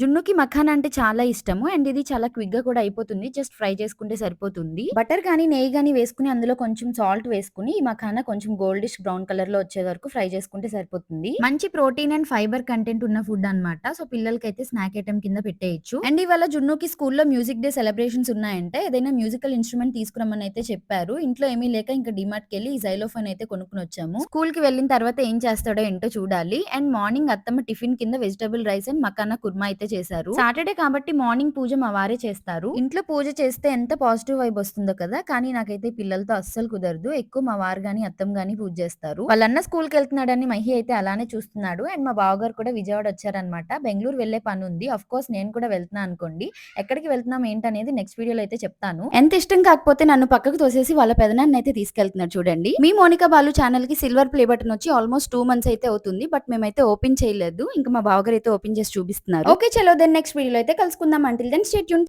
జున్నుకి మఖానా అంటే చాలా ఇష్టము అండ్ ఇది చాలా క్విక్ గా కూడా అయిపోతుంది. జస్ట్ ఫ్రై చేసుకుంటే సరిపోతుంది. బటర్ కానీ నెయ్యి గానీ వేసుకుని అందులో కొంచెం సాల్ట్ వేసుకుని ఈ మఖానా కొంచెం గోల్డిష్ బ్రౌన్ కలర్ లో వచ్చే వరకు ఫ్రై చేసుకుంటే సరిపోతుంది. మంచి ప్రోటీన్ అండ్ ఫైబర్ కంటెంట్ ఉన్న ఫుడ్ అన్నమాట. సో పిల్లలకైతే స్నాక్ ఐటమ్ కింద పెట్టేయచ్చు. అండ్ ఇవాళ జున్నుకి స్కూల్లో మ్యూజిక్ డే సెలబ్రేషన్స్ ఉన్నాయంటే ఏదైనా మ్యూజికల్ ఇన్స్ట్రుమెంట్ తీసుకురమ్మని అయితే చెప్పారు. ఇంట్లో ఏమీ లేక ఇంకా డిమార్ట్ కి వెళ్ళి ఈ జైలోఫోన్ అయితే కొనుక్కుని వచ్చాము. స్కూల్ కి వెళ్ళిన తర్వాత ఏం చేస్తాడో ఏంటో చూడాలి. అండ్ మార్నింగ్ అత్తమ్మ టిఫిన్ కింద vegetable rice and makhana kurma అయితే చేశారు. సాటర్డే కాబట్టి మార్నింగ్ పూజ మా వారే చేస్తారు. ఇంట్లో పూజ చేస్తే ఎంత పాజిటివ్ వైబ్ వస్తుందో కదా, కానీ నాకైతే పిల్లలతో అస్సలు కుదరదు. ఎక్కువ మా వారు గాని అత్తమ్మ గాని పూజ చేస్తారు. వాళ్ళన్న స్కూల్ కి వెళ్తున్నాడని మహి అయితే అలానే చూస్తున్నాడు. అండ్ మా బావగారు కూడా విజయవాడ వచ్చారనమాట. బెంగళూరు వెళ్లే పని ఉంది. అఫ్ కోర్స్ నేను కూడా వెళ్తున్నా అనుకోండి. ఎక్కడికి వెళ్తున్నాం ఏంటనేది నెక్స్ట్ వీడియోలో అయితే చెప్తాను. ఎంత ఇష్టం కాకపోతే నన్ను పక్కకు తోసేసి వాళ్ళ పెదనాన్ని అయితే తీసుకెళ్తున్నారు చూడండి. మీ మోనికా బాలు ఛానల్ కి సిల్వర్ ప్లే బటన్ వచ్చి ఆల్మోస్ట్ 2 months అయితే అవుతుంది. బట్ మేమైతే ఓపెన్ చేయలేదు. ఇంకా మా బావగారు అయితే ఓపెన్ చేసి చూపిస్తున్నారు. ఓకే చలో దెన్ నెక్స్ట్ వీడియోలో అయితే కలుసుకుందాం. Until then stay tune.